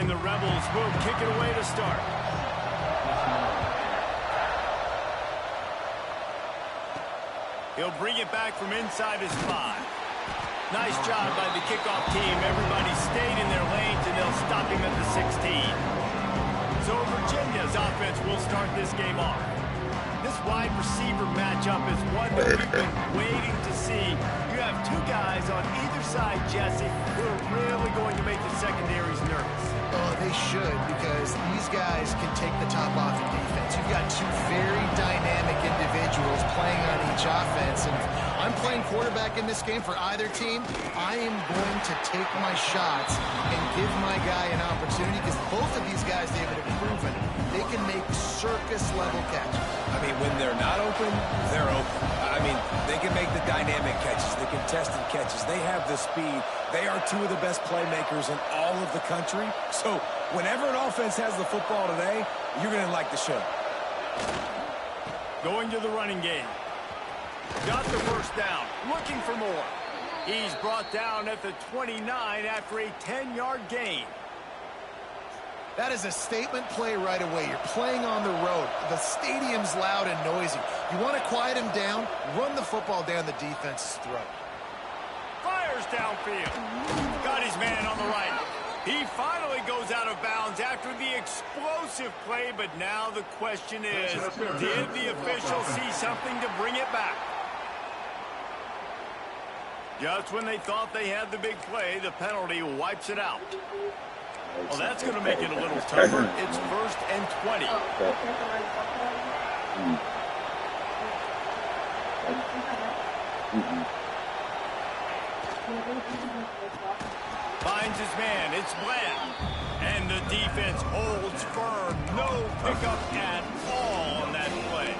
And the Rebels will kick it away to start. He'll bring it back from inside his 5. Nice job by the kickoff team. Everybody stayed in their lanes, and they'll stop him at the 16. So Virginia's offense will start this game off. This wide receiver matchup is one that we've been waiting to see. You have two guys on either side, Jesse, who are really going to make the secondaries nervous. Oh, they should, because these guys can take the top off the defense. You've got two very dynamic individuals playing on each offense, and I'm playing quarterback in this game for either team. I am going to take my shots and give my guy an opportunity, because both of these guys, David, have proven they can make circus-level catches. I mean, when they're not open, they're open. I mean, they can make the dynamic catches, the contested catches. They have the speed. They are two of the best playmakers in all of the country. So whenever an offense has the football today, you're going to like the show. Going to the running game. Got the first down. Looking for more. He's brought down at the 29 after a 10-yard gain. That is a statement play right away. You're playing on the road. The stadium's loud and noisy. You want to quiet him down, run the football down the defense's throat. Fires downfield. Got his man on the right. He finally goes out of bounds after the explosive play, but now the question is, did the official see something to bring it back? Just when they thought they had the big play, the penalty wipes it out. Well, that's going to make it a little tougher. It's 1st and 20. Finds his man. It's Bland. And the defense holds firm. No pickup at all on that play.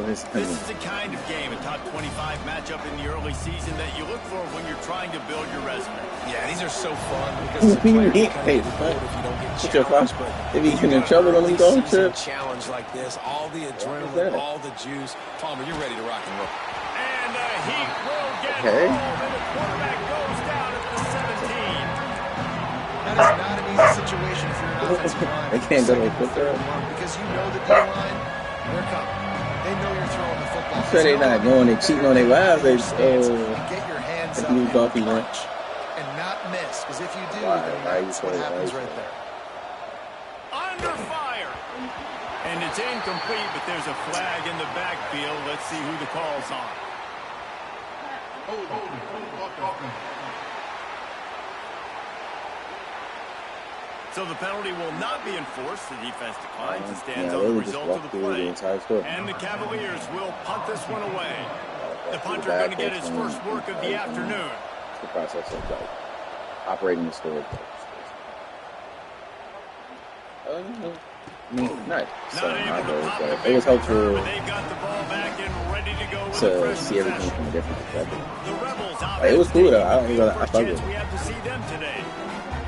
This is the kind of game, a top 25 matchup in the early season that you look for when you're trying to build your resume. Yeah, these are so fun because if you don't get challenged, but if you can in trouble on these own trips, challenge like this, all the adrenaline, all the juice. Palmer, you're ready to rock and roll. And he will get home, and the quarterback goes down at the 17. That is not an easy situation for an offensive line. They can't go to a quick throw. Because you know the D-line, they're coming. They know you're throwing the football. So they're not going and cheating on their lives. They get your hands up and punch and not miss. Because if you do, then that's what happens right there. Under fire. And it's incomplete, but there's a flag in the backfield. Let's see who the call's on. So the penalty will not be enforced. The defense declines and stands on the result of the play. And the Cavaliers will punt this one away. The punter going to get his first work of the afternoon. It's the process of like operating the storage. Nice. So it was helpful to see everything from a different perspective. It was cool though. I thought it. We have to see them today.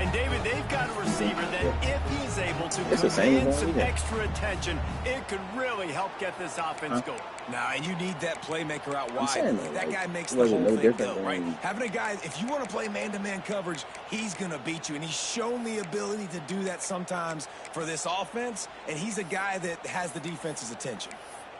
And David, they've got a receiver that if he's able to command some extra attention, it could really help get this offense going. Nah, and you need that playmaker out wide. That guy makes the whole thing go, right? Having a guy, if you want to play man-to-man coverage, he's going to beat you. And he's shown the ability to do that sometimes for this offense. And he's a guy that has the defense's attention.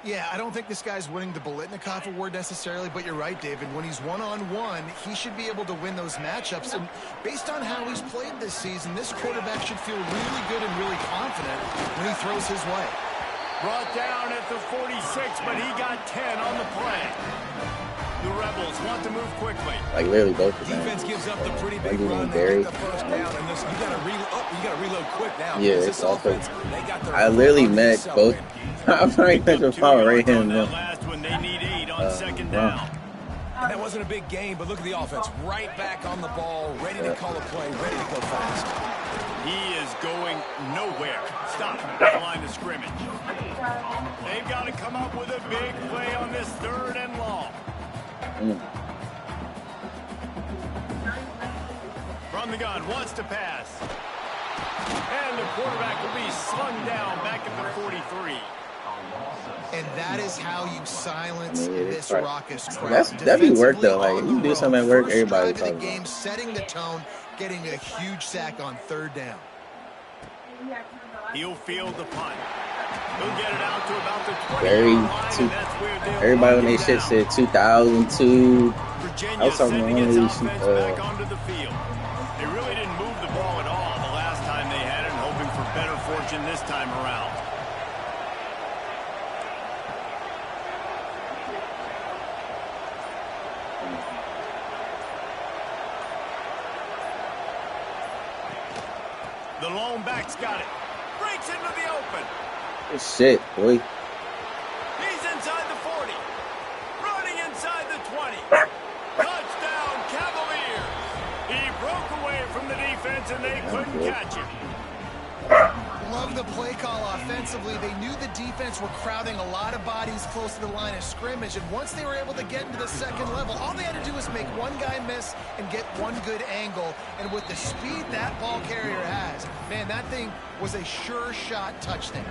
Yeah, I don't think this guy's winning the Bolitnikoff Award necessarily, but you're right, David. When he's one-on-one, he should be able to win those matchups. And based on how he's played this season, this quarterback should feel really good and really confident when he throws his way. Brought down at the 46, but he got 10 on the play. The Rebels want to move quickly. Like literally both of them. Defense gives up the pretty big run. They get the first down, and this, you got to reload quick now. Yeah, it's offense. I literally met both. I'm trying to catch a foul right here. Last one, they need 8 on second down. And that wasn't a big game, but look at the offense. Right back on the ball, ready to call a play, ready to go fast. He is going nowhere. Stop at the line of scrimmage. They've got to come up with a big play on this 3rd and long. From the gun, wants to pass. And the quarterback will be slung down back at the 43. And that is how you silence this raucous crowd. That'd be work though. Like you do something at work, everybody talking about it. Setting the tone, getting a huge sack on 3rd down. He'll field the punt. He'll get it out to about the 20-yard line, and that's where they'll everybody when they shit said 2002. Virginia sending its offense back onto the field. They really didn't move the ball at all the last time they had it, and hoping for better fortune this time around. The lone back's got it. Breaks into the open. Oh, shit, boy. He's inside the 40. Running inside the 20. Touchdown, Cavaliers. He broke away from the defense, and they couldn't catch him. Love the play call offensively. They knew the defense were crowding a lot of bodies close to the line of scrimmage, and once they were able to get into the second level, all they had to do was make one guy miss and get one good angle. And with the speed that ball carrier has, man, that thing was a sure shot touchdown.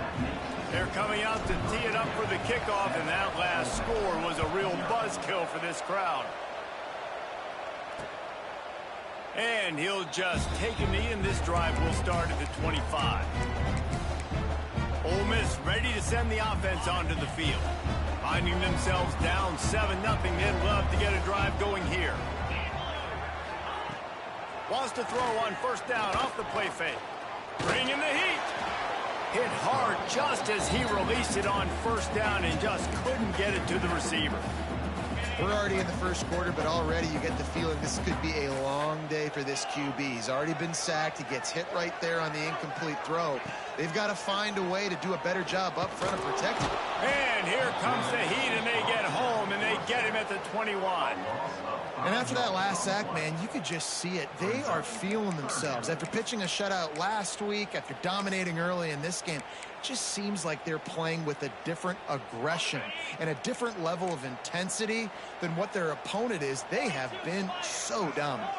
They're coming out to tee it up for the kickoff, and that last score was a real buzzkill for this crowd. And he'll just take a knee, and this drive will start at the 25. Ole Miss ready to send the offense onto the field. Finding themselves down 7-0, they'd love to get a drive going here. Wants to throw on first down off the play fake. Bringing the heat. Hit hard just as he released it on first down and just couldn't get it to the receiver. We're already in the first quarter, but already you get the feeling this could be a long day for this QB. He's already been sacked. He gets hit right there on the incomplete throw. They've got to find a way to do a better job up front of protecting him. And here comes the heat, and they get home, and they get him at the 21. And after that last sack, man, you could just see it. They are feeling themselves. After pitching a shutout last week, after dominating early in this game, it just seems like they're playing with a different aggression and a different level of intensity than what their opponent is. They have been so dominant.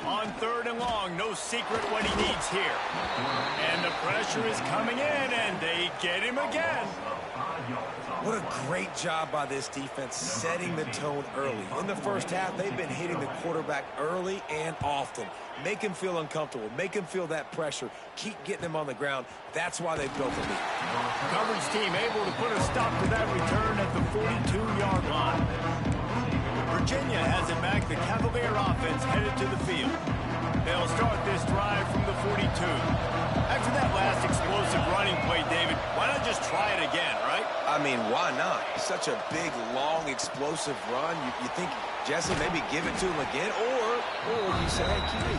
On third and long, no secret what he needs here. And the pressure is coming in, and they get him again. What a great job by this defense setting the tone early. In the first half, they've been hitting the quarterback early and often. Make him feel uncomfortable. Make him feel that pressure. Keep getting him on the ground. That's why they've built the lead. Coverage team able to put a stop to that return at the 42-yard line. Virginia has it back. The Cavalier offense headed to the field. They'll start this drive from the 42. After that last explosive running play, David, why not just try it again, right? I mean, why not? Such a big, long, explosive run. You think, Jesse, maybe give it to him again? Or you say, hey, QB,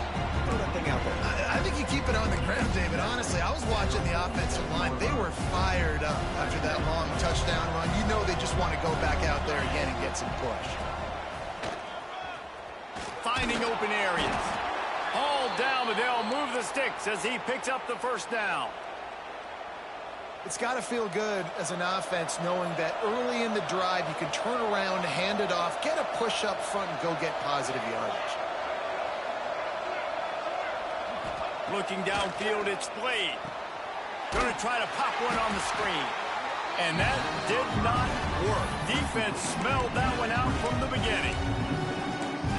throw that thing out there. I think you keep it on the ground, David. Honestly, I was watching the offensive line. They were fired up after that long touchdown run. You know they just want to go back out there again and get some push. Finding open areas. All down, but they'll move the sticks as he picks up the first down. It's got to feel good as an offense knowing that early in the drive you can turn around, hand it off, get a push up front, and go get positive yardage. Looking downfield, it's Blade. Going to try to pop one on the screen. And that did not work. Defense smelled that one out from the beginning.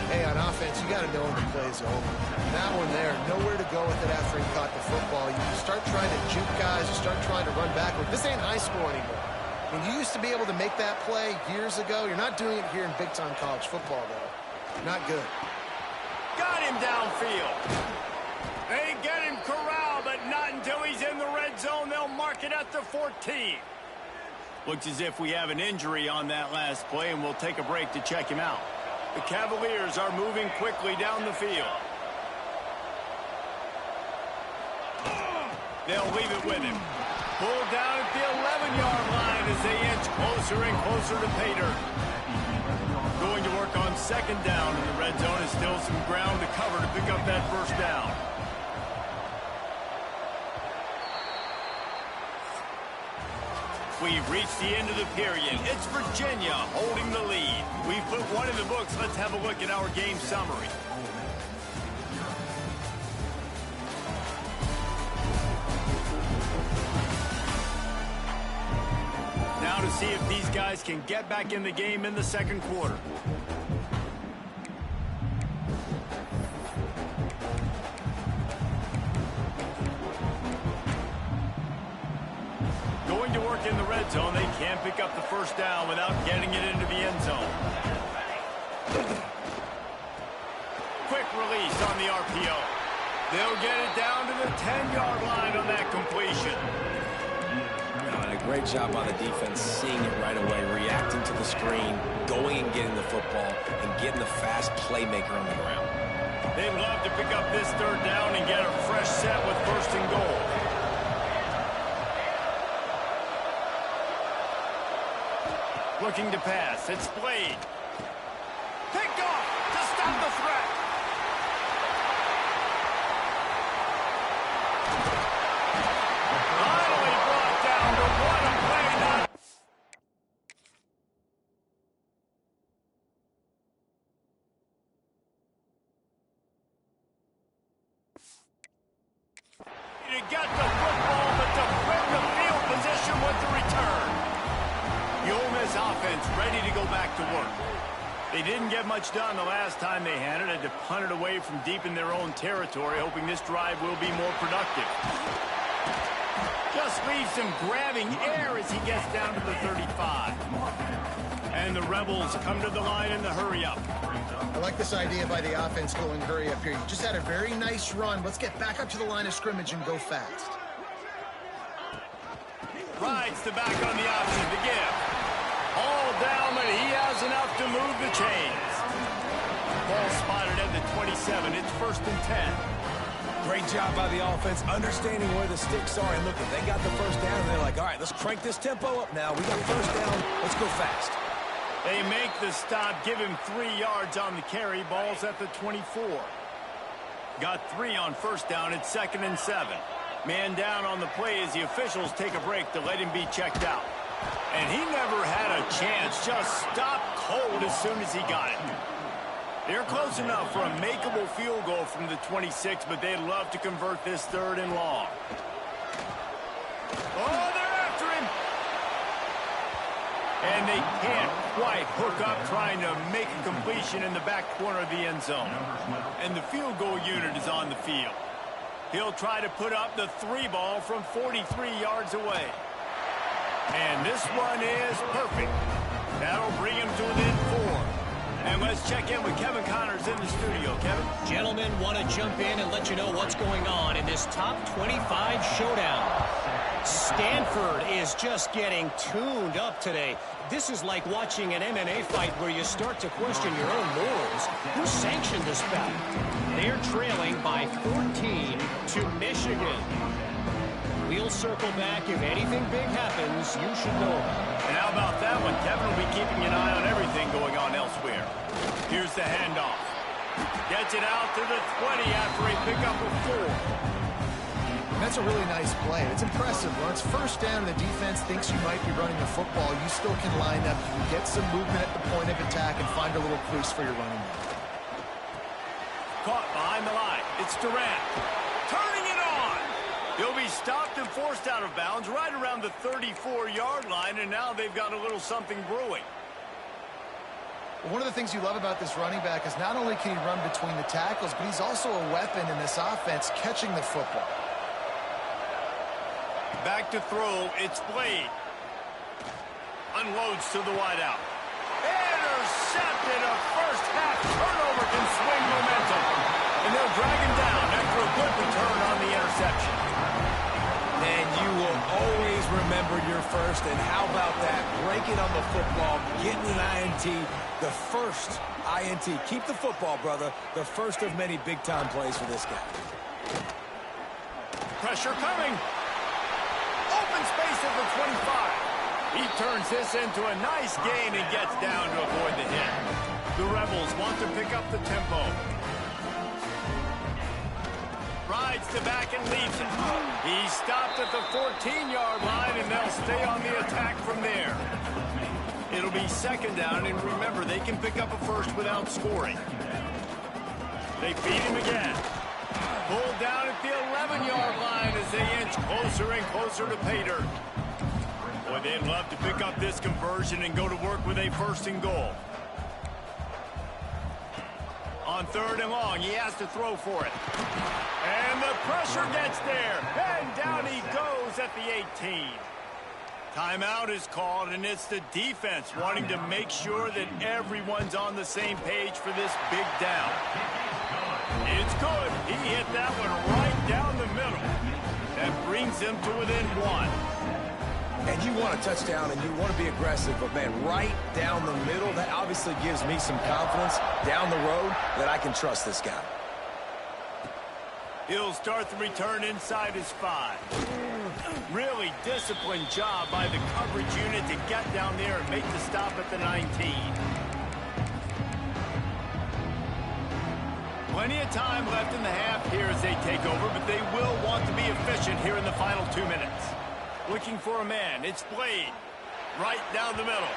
Hey, on offense, you got to know when the play's over. That one there, nowhere to go with it after he caught the football. You start trying to juke guys, you start trying to run backward. This ain't high school anymore. When you used to be able to make that play years ago, you're not doing it here in big-time college football, though. Not good. Got him downfield. They get him corralled, but not until he's in the red zone. They'll mark it at the 14. Looks as if we have an injury on that last play, and we'll take a break to check him out. The Cavaliers are moving quickly down the field. They'll leave it with him. Pulled down at the 11-yard line as they inch closer and closer to pay dirt. Going to work on second down in the red zone. Is still some ground to cover to pick up that first down. We've reached the end of the period. It's Virginia holding the lead. We've put one in the books. Let's have a look at our game summary. Now to see if these guys can get back in the game in the second quarter. in the red zone, they can't pick up the first down without getting it into the end zone. Quick release on the RPO. They'll get it down to the 10-yard line on that completion. And a great job by the defense seeing it right away, reacting to the screen, going and getting the football, and getting the fast playmaker on the ground. They'd love to pick up this third down and get a fresh set with first and goal. Looking to pass. It's Blade. Picked off to stop the threat. Finally brought down to what a play now. To get the football, but to win the field position with the return. The Ole Miss offense ready to go back to work. They didn't get much done the last time they had it. Had to punt it away from deep in their own territory, hoping this drive will be more productive. Just leaves him grabbing air as he gets down to the 35. And the Rebels come to the line in the hurry-up. I like this idea by the offense going hurry up here. You just had a very nice run. Let's get back up to the line of scrimmage and go fast. Rides the back on the option to give. All down, but he has enough to move the chains. Ball spotted at the 27. It's 1st and 10. Great job by the offense, understanding where the sticks are. And look, if they got the first down, they're like, all right, let's crank this tempo up now. We got first down. Let's go fast. They make the stop, give him 3 yards on the carry. Ball's at the 24. Got 3 on first down. It's 2nd and 7. Man down on the play as the officials take a break to let him be checked out. And he never had a chance. Just stopped cold as soon as he got it. They're close enough for a makeable field goal from the 26, but they'd love to convert this 3rd and long. Oh, they're after him. And they can't quite hook up trying to make a completion in the back corner of the end zone. And the field goal unit is on the field. He'll try to put up the 3 ball from 43 yards away. And this one is perfect. That'll bring him to within 4. And let's check in with Kevin Connors in the studio. Kevin? Gentlemen, want to jump in and let you know what's going on in this top 25 showdown. Stanford is just getting tuned up today. This is like watching an MMA fight where you start to question your own morals. Who sanctioned this battle? They're trailing by 14 to Michigan. We'll circle back. If anything big happens, you should know about it. And how about that one? Kevin will be keeping an eye on everything going on elsewhere. Here's the handoff. Gets it out to the 20 after a pickup of 4. That's a really nice play. It's impressive. When it's first down and the defense thinks you might be running the football, you still can line up. You can get some movement at the point of attack and find a little crease for your running back. Caught behind the line. It's Durant. Turning it on. He'll be stopped and forced out of bounds right around the 34-yard line, and now they've got a little something brewing. One of the things you love about this running back is not only can he run between the tackles, but he's also a weapon in this offense catching the football. Back to throw, it's Blade. Unloads to the wideout. Intercepted. A first half turnover can swing momentum. And they'll drag him down after a good return on the interception. And you will always remember your first. And how about that? Breaking on the football, getting an INT, the first INT. Keep the football, brother. The first of many big-time plays for this guy. Pressure coming. Open space at the 25. He turns this into a nice gain and gets down to avoid the hit. The Rebels want to pick up the tempo. Rides to back and leaves it. He stopped at the 14-yard line, and they'll stay on the attack from there. It'll be 2nd down, and remember, they can pick up a first without scoring. They feed him again. Pulled down at the 11-yard line as they inch closer and closer to pay dirt. Boy, they'd love to pick up this conversion and go to work with a 1st and goal. On 3rd and long, he has to throw for it. And the pressure gets there. And down he goes at the 18. Timeout is called, and it's the defense wanting to make sure that everyone's on the same page for this big down. It's good. He hit that one right down the middle. That brings him to within 1. And you want a touchdown, and you want to be aggressive, but, man, right down the middle, that obviously gives me some confidence down the road that I can trust this guy. He'll start the return inside his 5. Really disciplined job by the coverage unit to get down there and make the stop at the 19. Plenty of time left in the half here as they take over, but they will want to be efficient here in the final 2 minutes. Looking for a man. It's Blade. Right down the middle.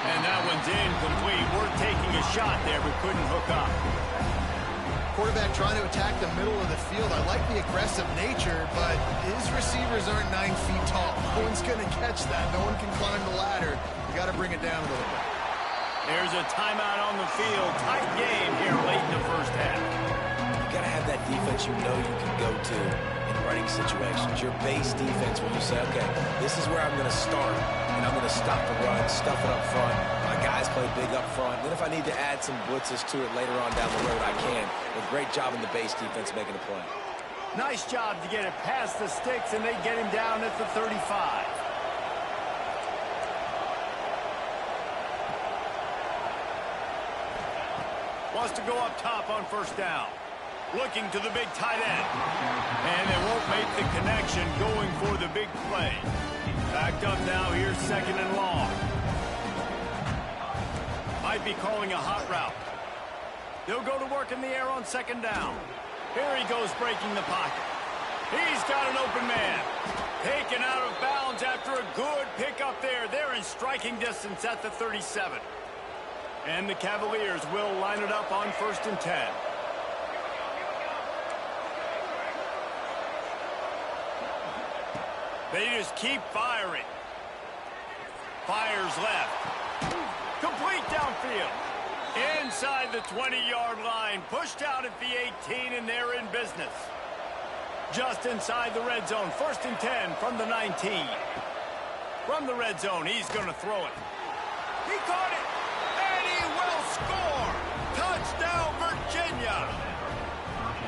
And that one's incomplete. We're taking a shot there, but couldn't hook up. Quarterback trying to attack the middle of the field. I like the aggressive nature, but his receivers aren't 9 feet tall. No one's going to catch that. No one can climb the ladder. You got to bring it down a little bit. There's a timeout on the field. Tight game here late in the first half. You got to have that defense you know you can go to in running situations. Your base defense where you say, okay, this is where I'm going to start, and I'm going to stop the run, stuff it up front. My guys play big up front. Then if I need to add some blitzes to it later on down the road, I can. A great job in the base defense making a play. Nice job to get it past the sticks, and they get him down at the 35. Wants to go up top on first down. Looking to the big tight end. And they won't make the connection going for the big play. Backed up now, here's 2nd and long. Might be calling a hot route. They'll go to work in the air on 2nd down. Here he goes breaking the pocket. He's got an open man. Taken out of bounds after a good pickup there. They're in striking distance at the 37. And the Cavaliers will line it up on 1st and 10. They just keep firing. Fires left. Complete downfield. Inside the 20-yard line. Pushed out at the 18, and they're in business. Just inside the red zone. 1st and 10 from the 19. From the red zone, he's going to throw it. He caught it. Score! Touchdown, Virginia!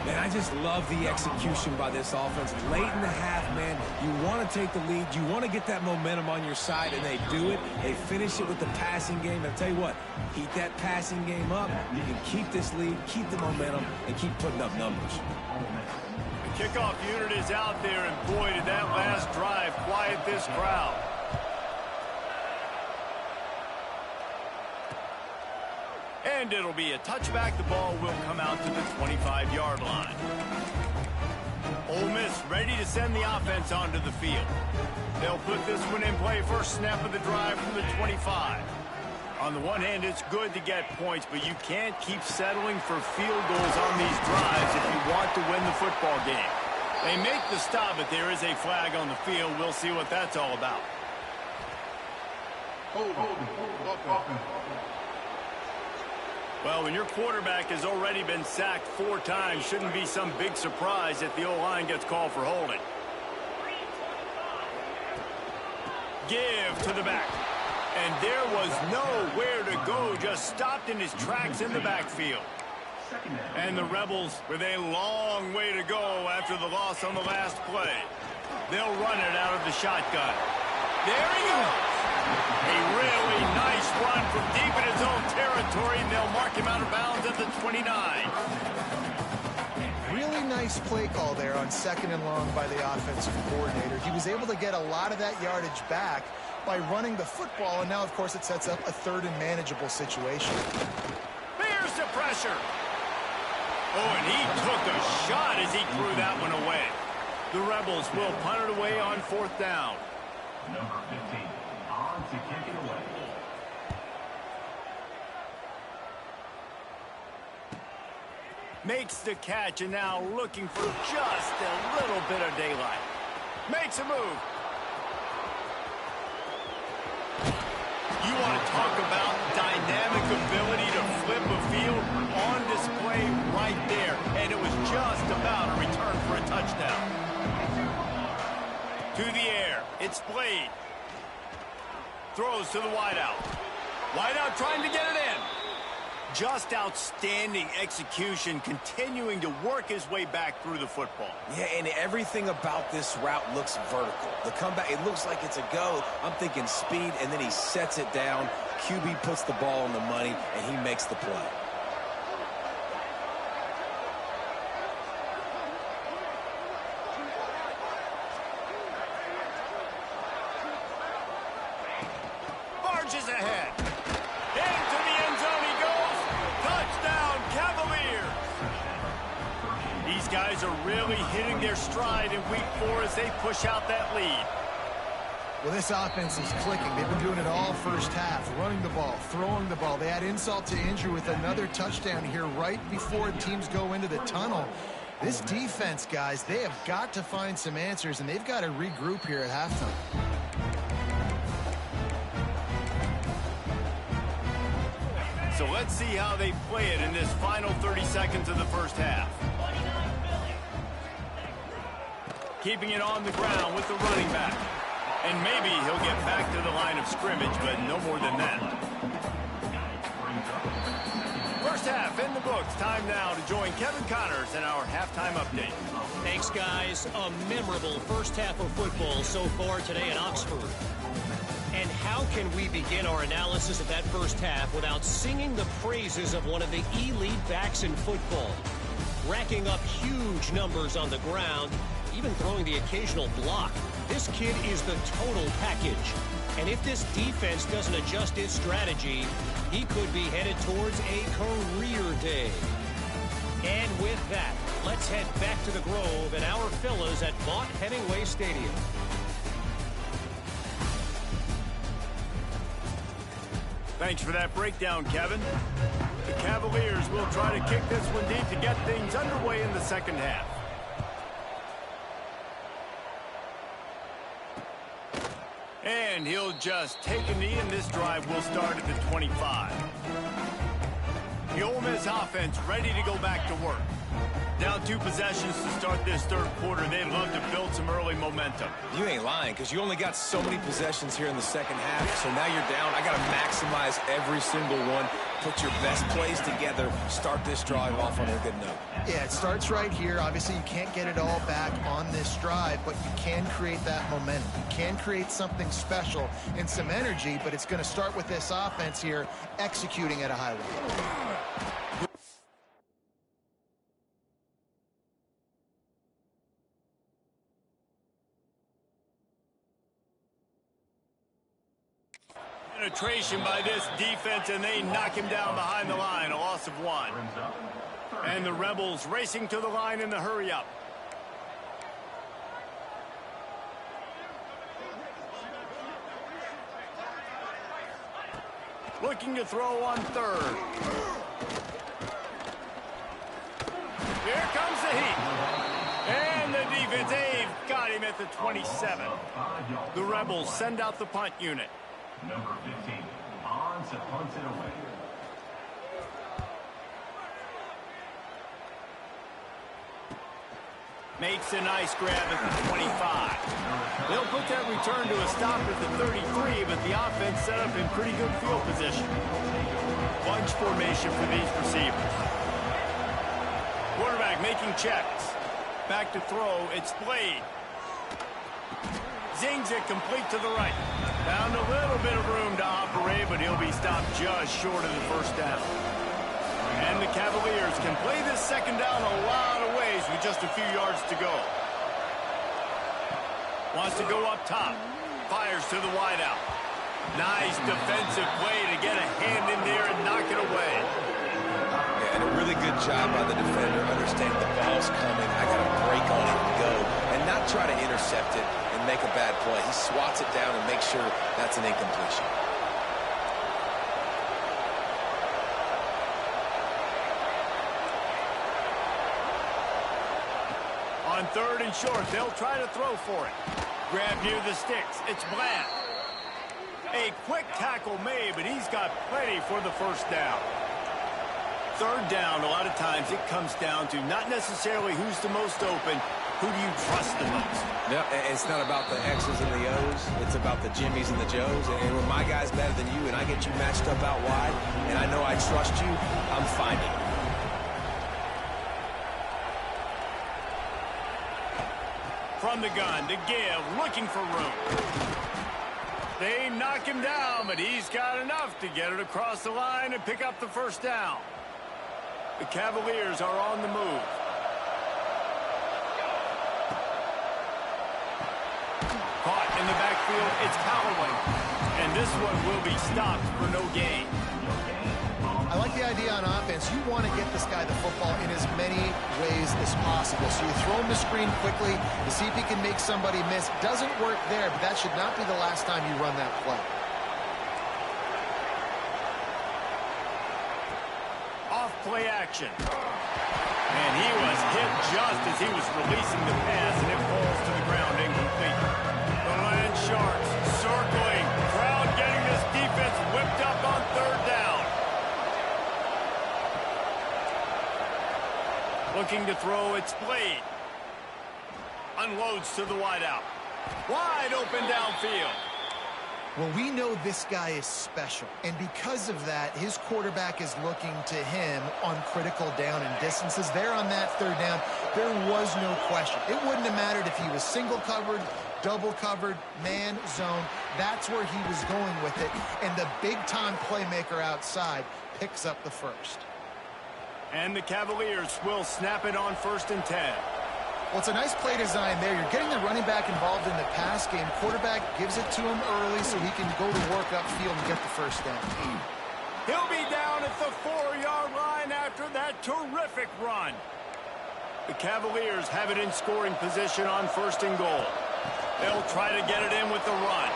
Man, I just love the execution by this offense. Late in the half, man, you want to take the lead. You want to get that momentum on your side, and they do it. They finish it with the passing game. I'll tell you what, keep that passing game up. You can keep this lead, keep the momentum, and keep putting up numbers. The kickoff unit is out there, and boy, did that last drive quiet this crowd. And it'll be a touchback. The ball will come out to the 25-yard line. Ole Miss ready to send the offense onto the field. They'll put this one in play first snap of the drive from the 25. On the one hand, it's good to get points, but you can't keep settling for field goals on these drives if you want to win the football game. They make the stop, but there is a flag on the field. We'll see what that's all about. Well, when your quarterback has already been sacked 4 times, shouldn't be some big surprise if the O-line gets called for holding. Give to the back. And there was nowhere to go, just stopped in his tracks in the backfield. And the Rebels with a long way to go after the loss on the last play. They'll run it out of the shotgun. There he goes. A really nice run from deep in his own territory, and they'll mark him out of bounds at the 29. Really nice play call there on 2nd and long by the offensive coordinator. He was able to get a lot of that yardage back by running the football, and now, of course, it sets up a 3rd and manageable situation. Here's the pressure. Oh, and he took a shot as he threw that one away. The Rebels will punt it away on 4th down. Number 15. To kick it away. Makes the catch, and now looking for just a little bit of daylight. Makes a move. You want to talk about dynamic ability to flip a field on display right there, and it was just about a return for a touchdown. To the air, it's Blade. Throws to the wideout. Wideout trying to get it in. Just outstanding execution, continuing to work his way back through the football. Yeah, and everything about this route looks vertical. The comeback, it looks like it's a go. I'm thinking speed, and then he sets it down. QB puts the ball on the money, and he makes the play. Barges ahead. Into the end zone he goes. Touchdown, Cavaliers. These guys are really hitting their stride in week 4 as they push out that lead. Well, this offense is clicking. They've been doing it all first half, running the ball, throwing the ball. They add insult to injury with another touchdown here right before teams go into the tunnel. This defense, guys, they have got to find some answers, and they've got to regroup here at halftime. So let's see how they play it in this final 30 seconds of the first half. Keeping it on the ground with the running back. And maybe he'll get back to the line of scrimmage, but no more than that. First half in the books. Time now to join Kevin Connors in our halftime update. Thanks, guys. A memorable first half of football so far today in Oxford. And how can we begin our analysis of that first half without singing the praises of one of the elite backs in football? Racking up huge numbers on the ground, even throwing the occasional block. This kid is the total package. And if this defense doesn't adjust its strategy, he could be headed towards a career day. And with that, let's head back to the Grove and our fellas at Vaught Hemingway Stadium. Thanks for that breakdown, Kevin. The Cavaliers will try to kick this one deep to get things underway in the second half. And he'll just take a knee, and this drive will start at the 25. The Ole Miss offense ready to go back to work. Down 2 possessions to start this third quarter. They'd love to build some early momentum. You ain't lying, because you only got so many possessions here in the second half, so now you're down. I got to maximize every single one. Put your best plays together. Start this drive off on a good note. Yeah, it starts right here. Obviously, you can't get it all back on this drive, but you can create that momentum. You can create something special and some energy, but it's going to start with this offense here executing at a high level. Penetration by this defense, and they knock him down behind the line, a loss of 1. And the Rebels racing to the line in the hurry-up. Looking to throw on third. Here comes the heat. And the defense, they've got him at the 27. The Rebels send out the punt unit. Number 15, on to punt it away. Makes a nice grab at the 25. They'll put that return to a stop at the 33, but the offense set up in pretty good field position. Bunch formation for these receivers. Quarterback making checks. Back to throw, it's Blade. Zings it complete to the right. Found a little bit of room to operate, but he'll be stopped just short of the first down. And the Cavaliers can play this second down a lot of ways with just a few yards to go. Wants to go up top. Fires to the wideout. Nice defensive play to get a hand in there and knock it away. Yeah, and a really good job by the defender. Understand the ball's coming. I got to break on it and go. And not try to intercept it and make a bad play. He swats it down and makes sure that's an incompletion. On third and short, they'll try to throw for it. Grab near the sticks. It's Bland. A quick tackle made, but he's got plenty for the first down. Third down, a lot of times it comes down to not necessarily who's the most open, Who do you trust the most? No, it's not about the X's and the O's. It's about the Jimmies and the Joes. And when my guy's better than you and I get you matched up out wide and I know I trust you, I'm finding it. From the gun to give, looking for room. They knock him down, but he's got enough to get it across the line and pick up the first down. The Cavaliers are on the move. Caught in the backfield, it's Callaway. And this one will be stopped for no gain. I like the idea on offense. You want to get this guy the football in as many ways as possible. So you throw him the screen quickly to see if he can make somebody miss. Doesn't work there, but that should not be the last time you run that play. Off play action. And he was hit just as he was releasing the pass, and it falls to the ground incomplete. The Land Sharks circling. Crowd getting this defense whipped up on third down. Looking to throw, it's Blade. Unloads to the wideout. Wide open downfield. Well, we know this guy is special, and because of that, his quarterback is looking to him on critical down and distances. There on that third down, there was no question. It wouldn't have mattered if he was single covered, double covered, man, zone. That's where he was going with it, and the big-time playmaker outside picks up the first. And the Cavaliers will snap it on 1st and 10. Well, it's a nice play design there. You're getting the running back involved in the pass game. Quarterback gives it to him early so he can go to work upfield and get the first down. He'll be down at the 4-yard line after that terrific run. The Cavaliers have it in scoring position on 1st and goal. They'll try to get it in with the run.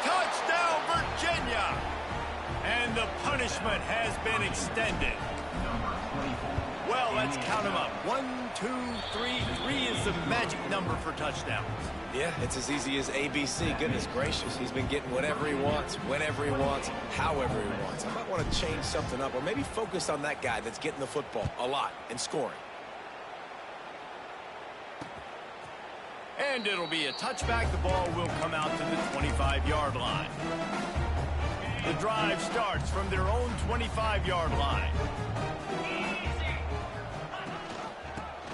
Touchdown, Virginia! And the punishment has been extended. Well, let's count them up. 1, 2, 3. 3 is the magic number for touchdowns. Yeah, it's as easy as ABC. Goodness gracious. He's been getting whatever he wants, whenever he wants, however he wants. I might want to change something up or maybe focus on that guy that's getting the football a lot and scoring. And it'll be a touchback. The ball will come out to the 25-yard line. The drive starts from their own 25-yard line.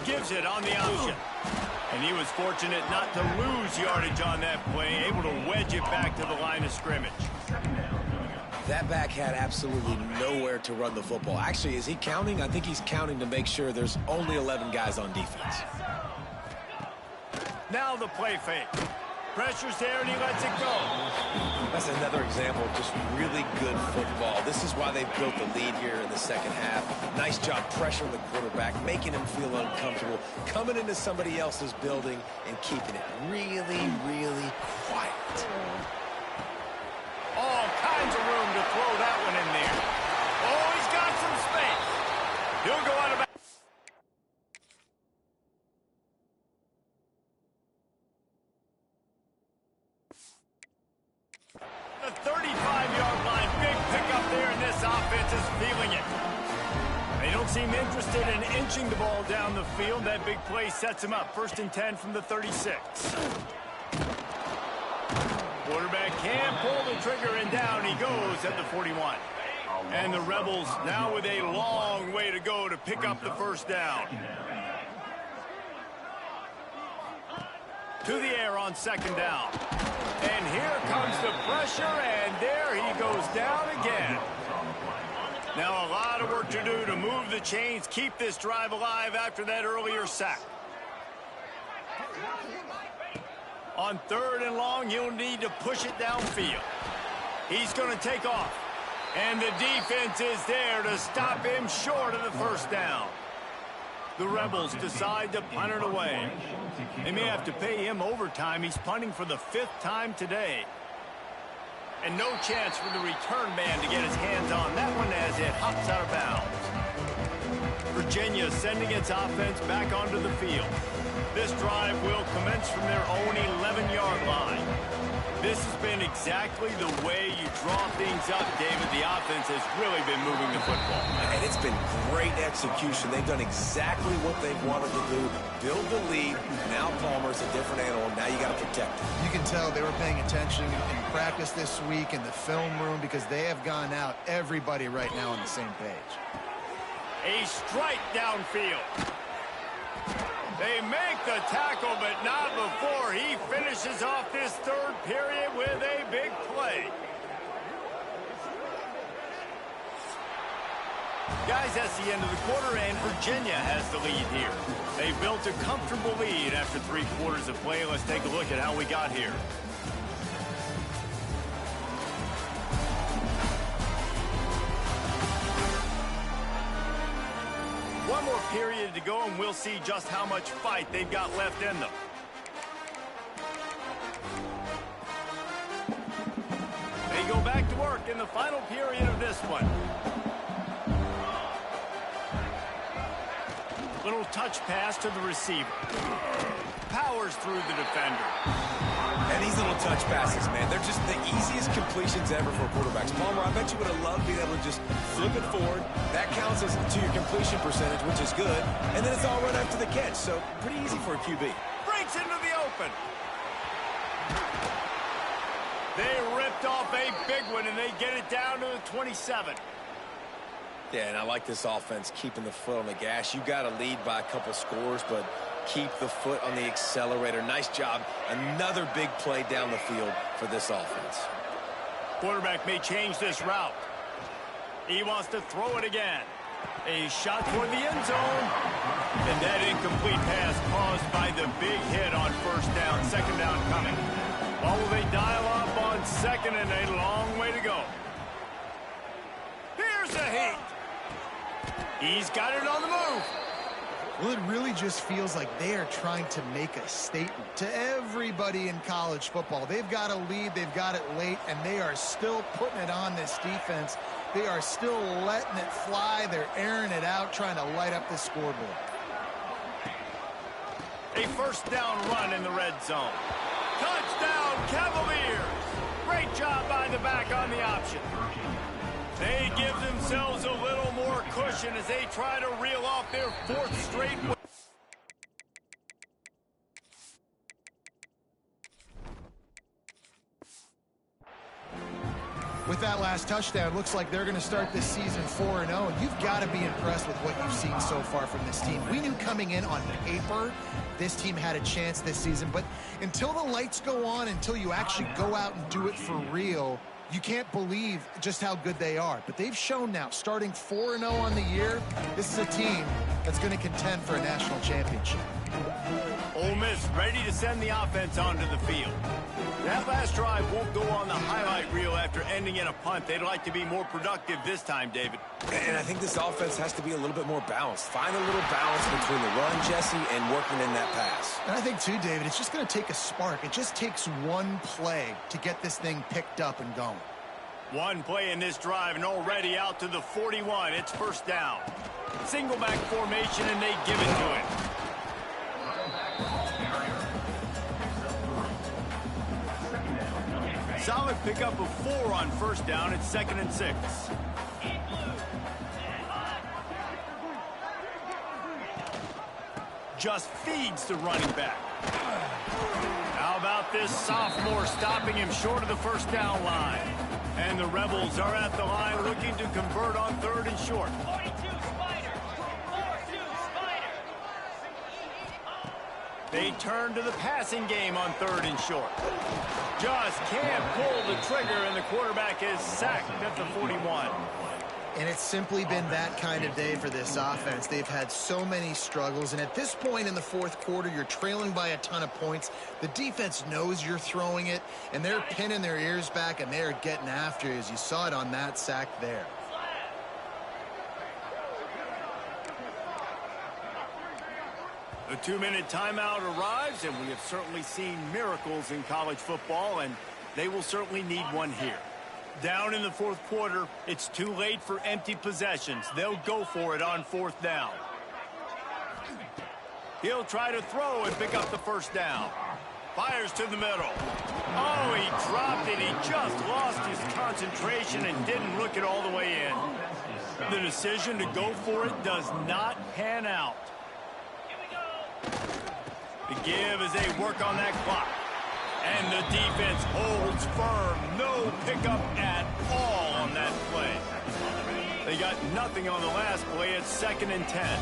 Gives it on the option. And he was fortunate not to lose yardage on that play, able to wedge it back to the line of scrimmage. That back had absolutely nowhere to run the football. Actually, is he counting? I think he's counting to make sure there's only 11 guys on defense. Now the play fake. Pressure's there, and he lets it go. That's another example of just really good football. This is why they've built the lead here in the second half. Nice job pressuring the quarterback, making him feel uncomfortable, coming into somebody else's building and keeping it really, really quiet. All kinds of room to throw that one in there. Oh, he's got some space. He'll go out of bounds. The 35-yard line, big pickup there, and this offense is feeling it. They don't seem interested in inching the ball down the field. That big play sets him up. 1st and 10 from the 36. Quarterback can pull the trigger, and down he goes at the 41. And the Rebels now with a long way to go to pick up the first down. To the air on 2nd down. And here comes the pressure, and there he goes down again. Now a lot of work to do to move the chains, keep this drive alive after that earlier sack. On 3rd and long, he'll need to push it downfield. He's going to take off. And the defense is there to stop him short of the first down. The Rebels decide to punt it away. They may have to pay him overtime. He's punting for the 5th time today. And no chance for the return man to get his hands on that one as it hops out of bounds. Virginia sending its offense back onto the field. This drive will commence from their own 11-yard line. This has been exactly the way you draw things up, David. The offense has really been moving the football. And it's been great execution. They've done exactly what they've wanted to do. Build the lead. Now Palmer's a different animal. Now you got to protect him. You can tell they were paying attention in practice this week in the film room because they have gone out, everybody right now on the same page. A strike downfield. They make the tackle, but not before he finishes off this third period with a big play. Guys, that's the end of the quarter, and Virginia has the lead here. They built a comfortable lead after 3 quarters of play. Let's take a look at how we got here. One more period to go, and we'll see just how much fight they've got left in them. They go back to work in the final period of this one. Little touch pass to the receiver. Powers through the defender. And these little touch passes, man, they're just the easiest completions ever for quarterbacks. Palmer, I bet you would have loved being able to just flip it forward. That counts as to your completion percentage, which is good. And then it's all right after the catch, so pretty easy for a QB. Breaks into the open. They ripped off a big one, and they get it down to the 27. Yeah, and I like this offense keeping the foot on the gas. You got to lead by a couple scores, but keep the foot on the accelerator. Nice job. Another big play down the field for this offense. Quarterback may change this route. He wants to throw it again. A shot toward the end zone. And that incomplete pass caused by the big hit on first down. Second down coming. Well, will they dial up on second, and a long way to go. Here's a hit. He's got it on the move. Well, it really just feels like they are trying to make a statement to everybody in college football. They've got a lead, they've got it late, and they are still putting it on this defense. They are still letting it fly. They're airing it out, trying to light up the scoreboard. A first down run in the red zone. Touchdown, Cavaliers. Great job by the back on the option. They give themselves a little more cushion as they try to reel off their 4th straight win. With that last touchdown, looks like they're going to start this season 4-0, and you've got to be impressed with what you've seen so far from this team. We knew coming in on paper this team had a chance this season, but until the lights go on, until you actually go out and do it for real, you can't believe just how good they are. But they've shown now, starting 4-0 on the year, this is a team that's going to contend for a national championship. Ole Miss ready to send the offense onto the field. That last drive won't go on the highlight reel after ending in a punt. They'd like to be more productive this time, David. And I think this offense has to be a little bit more balanced. Find a little balance between the run, Jesse, and working in that pass. And I think, too, David, it's just going to take a spark. It just takes one play to get this thing picked up and going. One play in this drive, and already out to the 41. It's first down. Single back formation, and they give it to him. Solid pickup of 4 on first down. It's 2nd and 6. Just feeds the running back. How about this sophomore stopping him short of the first down line? And the Rebels are at the line looking to convert on 3rd and short. 42 Spider. 42 Spider. They turn to the passing game on 3rd and short. Just can't pull the trigger, and the quarterback is sacked at the 41. And it's simply been that kind of day for this offense. They've had so many struggles, and at this point in the 4th quarter, you're trailing by a ton of points. The defense knows you're throwing it, and they're pinning their ears back, and they're getting after you, as you saw it on that sack there. The 2-minute timeout arrives, and we have certainly seen miracles in college football, and they will certainly need one here. Down in the 4th quarter, it's too late for empty possessions. They'll go for it on 4th down. He'll try to throw and pick up the first down. Fires to the middle. Oh, he dropped it. He just lost his concentration and didn't look it all the way in. The decision to go for it does not pan out. The give as they work on that clock. And the defense holds firm. No pickup at all on that play. They got nothing on the last play. It's 2nd and 10.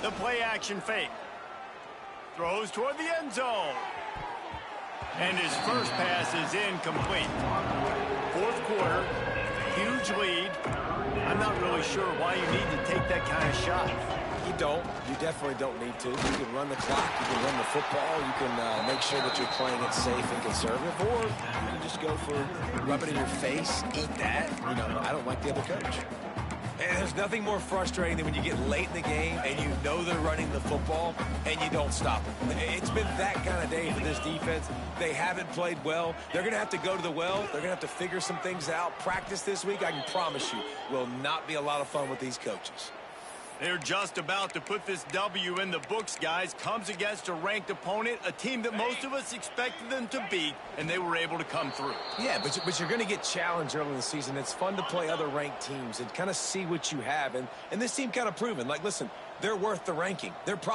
The play action fake. Throws toward the end zone. And his first pass is incomplete. 4th quarter. Huge lead. I'm not really sure why you need to take that kind of shot. You don't. You definitely don't need to. You can run the clock. You can run the football. You can make sure that you're playing it safe and conservative. Or you can just go for rub it in your face, eat that. You know, I don't like the other coach. And there's nothing more frustrating than when you get late in the game and you know they're running the football and you don't stop them. It's been that kind of day for this defense. They haven't played well. They're going to have to go to the well. They're going to have to figure some things out. Practice this week, I can promise you, will not be a lot of fun with these coaches. They're just about to put this W in the books, guys. Comes against a ranked opponent, a team that most of us expected them to beat, and they were able to come through. Yeah, but you're going to get challenged early in the season. It's fun to play other ranked teams and kind of see what you have. And this team kind of proven, like, listen, they're worth the ranking. They're probably